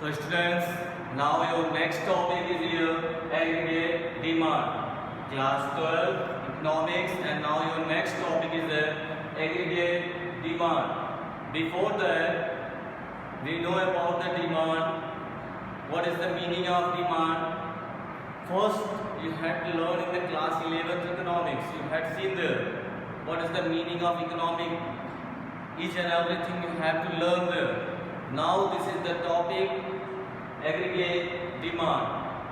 So students, now your next topic is here aggregate demand. Class 12 economics, and now your next topic is aggregate demand. Before that, we know about the demand. What is the meaning of demand? First, you had to learn in the class 11th economics. You had seen there what is the meaning of economic. Each and everything you have to learn there. Now this is the topic aggregate demand.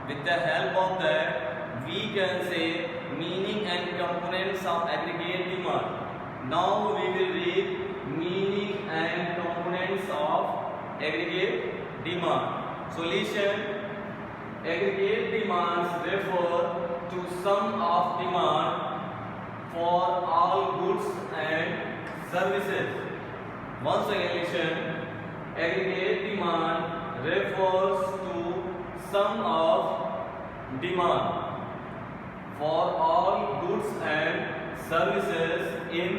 With the help of that, we can say meaning and components of aggregate demand. Now we will read meaning and components of aggregate demand. Solution: aggregate demands refer to sum of demand for all goods and services. Once again listen. Aggregate demand refers to sum of demand for all goods and services in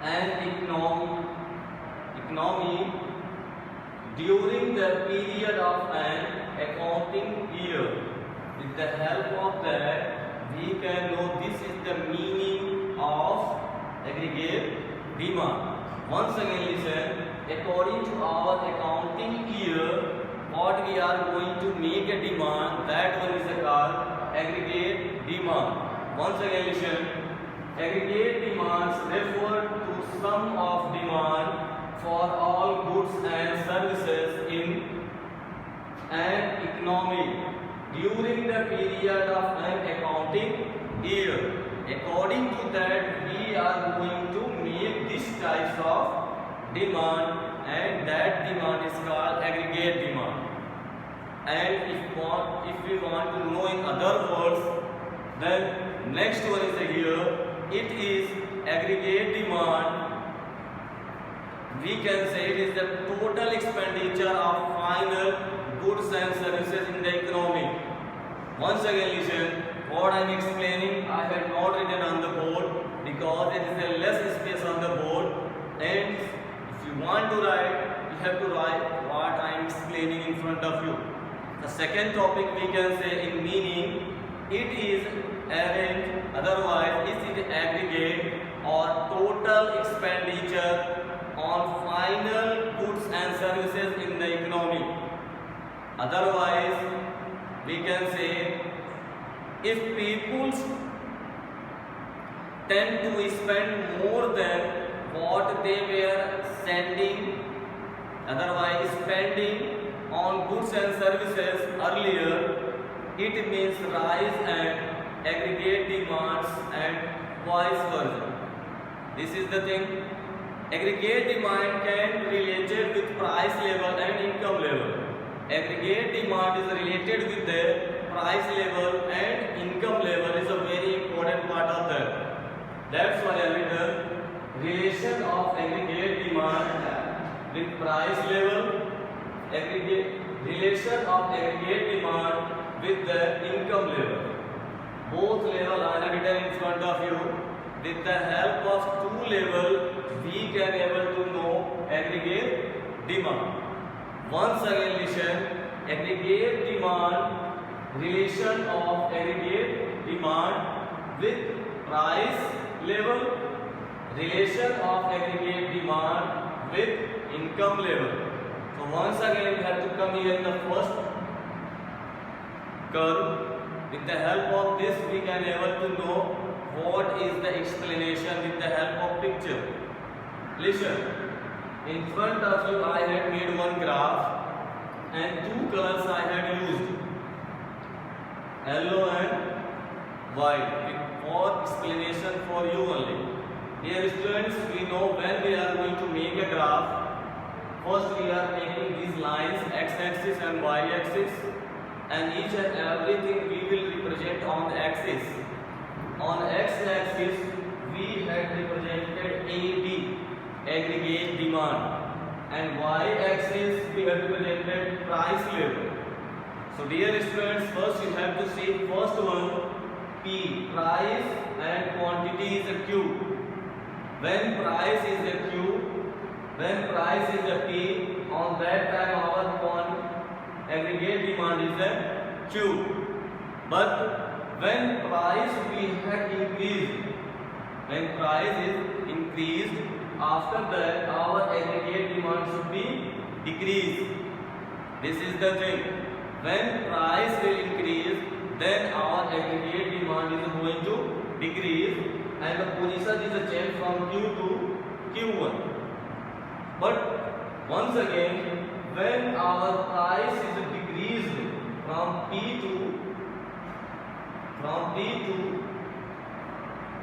an economy during the period of an accounting year. With the help of that, we can know this is the meaning of aggregate demand. Once again listen. According to our accounting year, what we are going to make a demand, that one is called aggregate demand. Once again listen. Aggregate demands refer to sum of demand for all goods and services in an economy during the period of an accounting year. According to that, we are going to make this types of demand, and that demand is called aggregate demand. And if we want to know in other words, then next one is here. It is aggregate demand. We can say it is the total expenditure of final goods and services in the economy. Once again listen. What I am explaining, I have not written on the board because it is a less space on the board, and if you want to write, you have to write what I am explaining in front of you. The second topic we can say in meaning, it is arranged, otherwise it is aggregate or total expenditure on final goods and services in the economy. Otherwise, we can say if people tend to spend more than what they were spending on goods and services earlier, it means rise and aggregate demands and vice versa. This is the thing. Aggregate demand can be related with price level and income level. Aggregate demand is related with the price level and income level is a very important part of that. That's why I written relation of aggregate demand with price level, relation of aggregate demand with the income level. Both levels are written in front of you. With the help of two levels, we can able to know aggregate demand. Once again listen. Aggregate demand, relation of aggregate demand with price level, relation of aggregate demand with income level. So once again we have to come here in the first curve. With the help of this, we can able to know what is the explanation with the help of picture. Listen. In front of you, I had made one graph and two colors I had used, yellow and white, for explanation for you only. Dear students, we know when we are going to make a graph, first we are making these lines x-axis and y-axis, and each and everything we will represent on the axis. On x-axis, we had represented AB, aggregate demand, and y-axis we have represented price level. So dear students, first you have to see first one, P, price and quantity is a Q. When price is a Q, When price is a P, on that time our aggregate demand is a Q. But when price we have increased, when price is increased, after that our aggregate demand should be decreased. This is the thing. When price will increase, then our aggregate demand is going to decrease, and the position is a change from Q to Q1. But once again, when our price is decreased from P to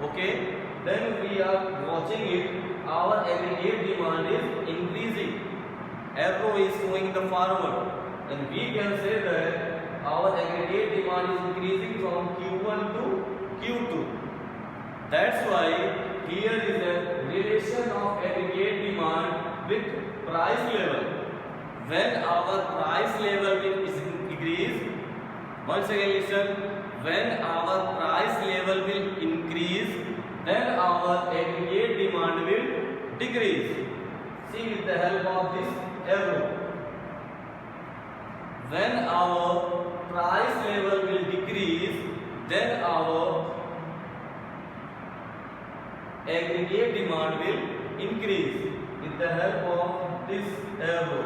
okay, then we are watching it, our aggregate demand is increasing. Arrow is going the forward, and we can say that our aggregate demand is increasing from Q1 to Q2. That's why here is a relation of aggregate demand with price level. When our price level is increased, once again listen, when our price level will increase, then our aggregate demand will decrease. See with the help of this arrow. When our price level will decrease, then our aggregate demand will increase with the help of this arrow.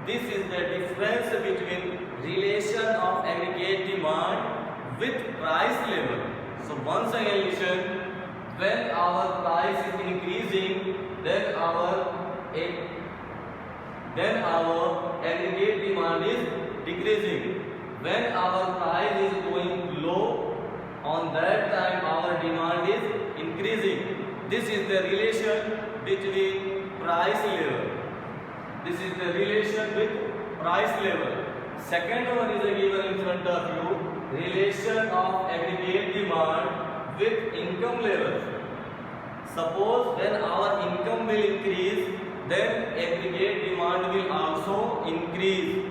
This is the difference between relation of aggregate demand with price level. So once again listen, when our price is increasing, then our aggregate demand is decreasing. When our price is going low, on that time our demand is increasing. This is the relation between price level. This is the relation with price level. Second one is given in front of you, relation of aggregate demand with income level. Suppose when our income will increase, then aggregate demand will also increase.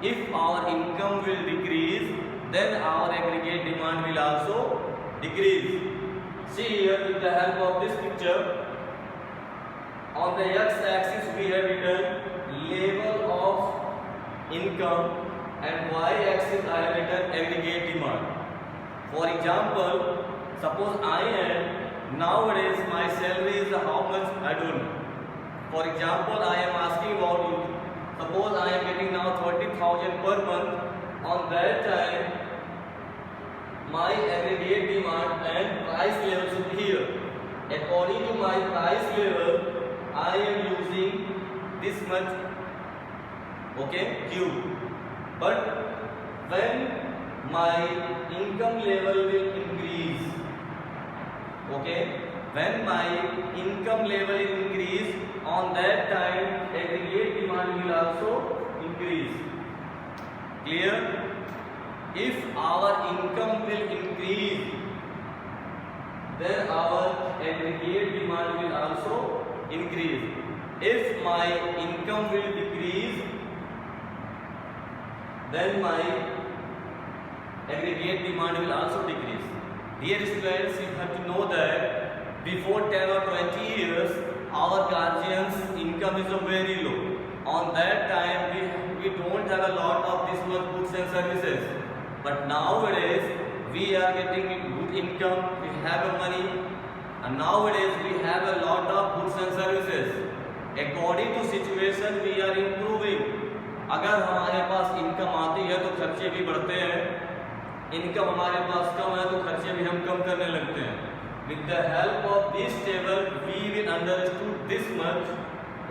If our income will decrease, then our aggregate demand will also decrease. See here with the help of this picture, on the x-axis we have written level of income, and y-axis I have written aggregate demand. For example, suppose I am, nowadays my salary is how much I don't know. For example, I am asking about you. Suppose I am getting now 30,000 per month. On that time, my aggregate demand and price level should be here. According to my price level, I am using this much, okay, Q. But when my income level will increase, okay, when my income level will increase, on that time aggregate demand will also increase. Clear? If our income will increase, then our aggregate demand will also increase. If my income will decrease, then my aggregate demand will also decrease. Dear students, you have to know that before 10 or 20 years, our guardians' income is very low. On that time, we don't have a lot of this much goods and services. But nowadays, we are getting good income, we have money, and nowadays we have a lot of goods and services. According to situation, we are improving. अगर हमारे पास income आती है तो खर्चे भी बढ़ते हैं, income हमारे पास कम है तो खर्चे भी हम कम करने लगते हैं. With the help of this table, we will understood this much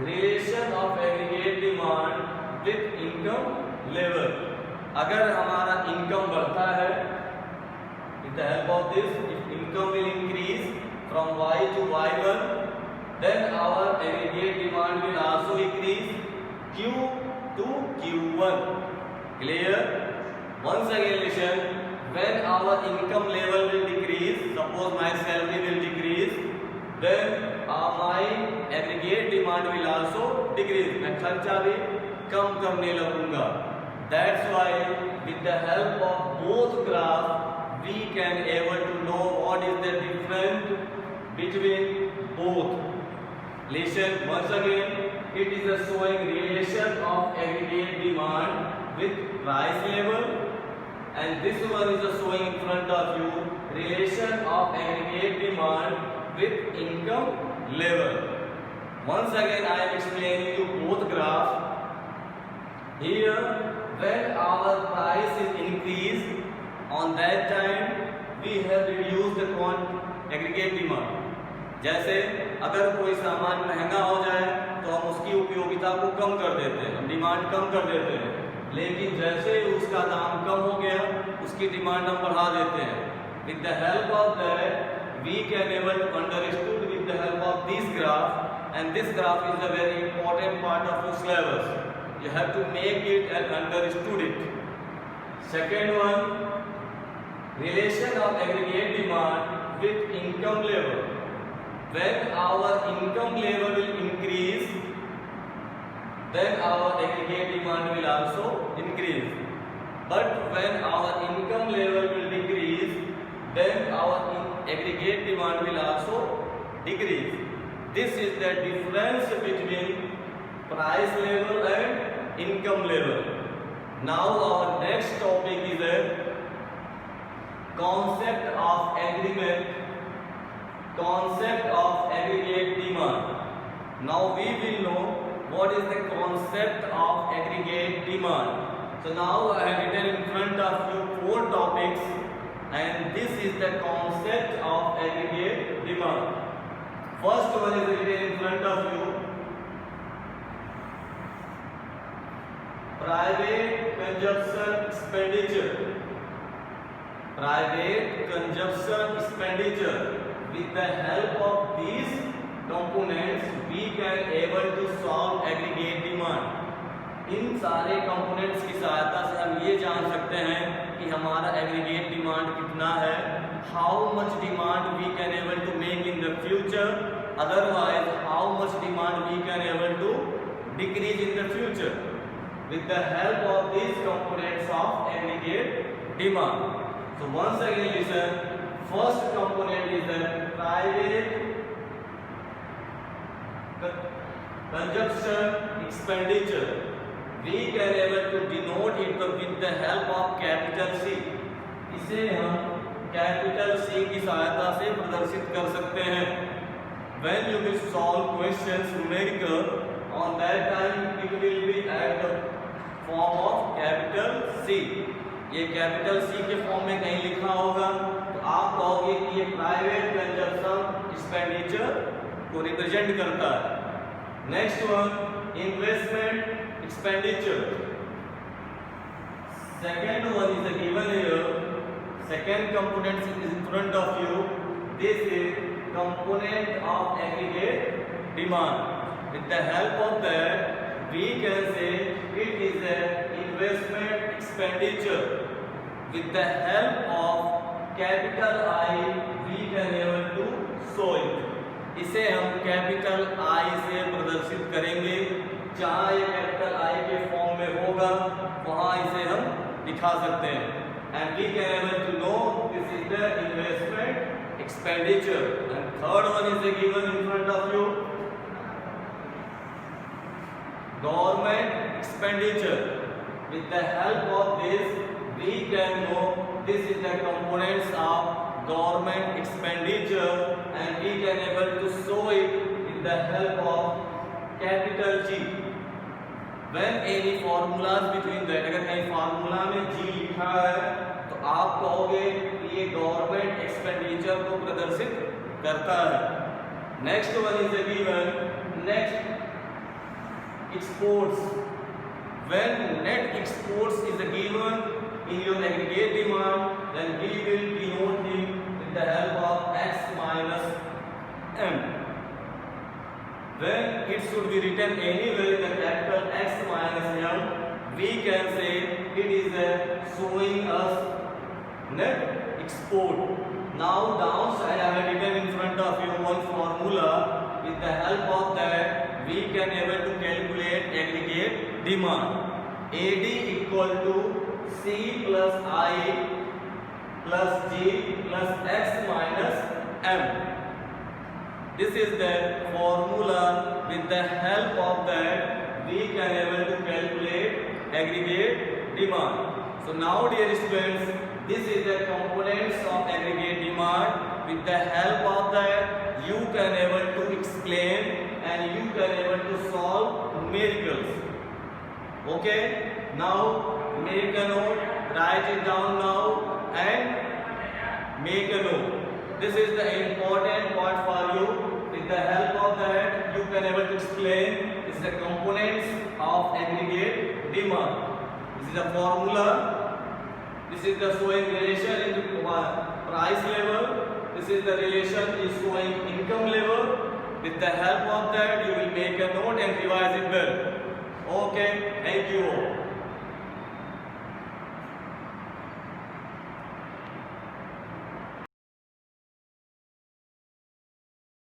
relation of aggregate demand with income level. अगर हमारा इनकम बढ़ता है, with the help of this, if income will increase from Y to Y1, then our aggregate demand will also increase Q to Q1. Clear? Once again listen, when our income level will decrease, suppose my salary will decrease, then my aggregate demand will also decrease. मैं खर्चा भी कम करने लगूंगा. That's why with the help of both graphs, we can able to know what is the difference between both. Listen once again. it is a showing relation of aggregate demand with price level, and this one is a showing in front of you relation of aggregate demand with income level. Once again I am explaining you both graphs. Here when our price is increased, on that time we have reduced the aggregate demand. जैसे अगर कोई सामान महंगा हो जाए तो हम उसकी उपयोगिता को कम कर देते हैं, हम डिमांड कम कर देते हैं, लेकिन जैसे उसका दाम कम हो गया उसकी डिमांड हम बढ़ा देते हैं. With the help of that we can able to understood with the help of this graph, and this graph is a very important part of your syllabus. You have to make it and understood it. Second one, relation of aggregate demand with income level. When our income level will increase, then our aggregate demand will also increase. But when our income level will decrease, then our aggregate demand will also decrease. This is the difference between price level and income level. Now our next topic is a concept of aggregate demand. Now we will know what is the concept of aggregate demand. So now I have written in front of you 4 topics, and this is the concept of aggregate demand. First one is written in front of you, private consumption expenditure. Private consumption expenditure. With the help of these components we can able to solve aggregate demand. इन सारे components की सहायता से हम ये जान सकते हैं कि हमारा aggregate demand कितना है, how much demand we can able to make in the future, otherwise how much demand we can able to decrease in the future. With the help of these components of aggregate demand. So once again listen. First component is the private consumption expenditure. We can able to denote it with the help of capital C. इसे हम capital C की सहायता से प्रदर्शित कर सकते हैं. When you will solve questions numerical, on that time it will be at the form of capital C. ये capital C के फॉर्म में कहीं लिखा होगा, आप कहोगे कि ये प्राइवेट कंजप्शन एक्सपेंडिचर को रिप्रेजेंट करता है. Next one, investment expenditure. Second one is given here. Second component is in front of you. This is component of aggregate demand. With the help of that we can say it is a investment expenditure. With the help of capital I we can able to show it. इसे हम capital I से प्रदर्शित करेंगे. जहाँ ये capital I के form में होगा वहाँ इसे हम दिखा सकते हैं. And we can able to know this is the investment expenditure. And third one is given in front of you, government expenditure. With the help of this we can know this is the components of government expenditure, and we can able to show it with the help of capital G. When any formulas between that, अगर कहीं formula में G लिखा है तो आप कहोगे कि ये गवर्नमेंट एक्सपेंडिचर को प्रदर्शित करता है. Next one is given. Next, exports. When net exports is given in your aggregate demand, then we will denote it with the help of x minus m. When it should be written anywhere in the capital X minus m, we can say it is showing us net export. Now downside I have written in front of you one formula. With the help of that we can able to calculate aggregate demand. AD equal to C plus I plus G plus X minus M. This is the formula. With the help of that we can able to calculate aggregate demand. So now dear students, this is the components of aggregate demand. With the help of that you can able to explain and you can able to solve numericals. Okay, now make a note, write it down now and make a note. This is the important part for you. With the help of that you can able to explain this is the components of aggregate demand. This is the formula. This is the showing relation in the price level. This is the relation is showing income level. With the help of that you will make a note and revise it well. Okay, thank you all.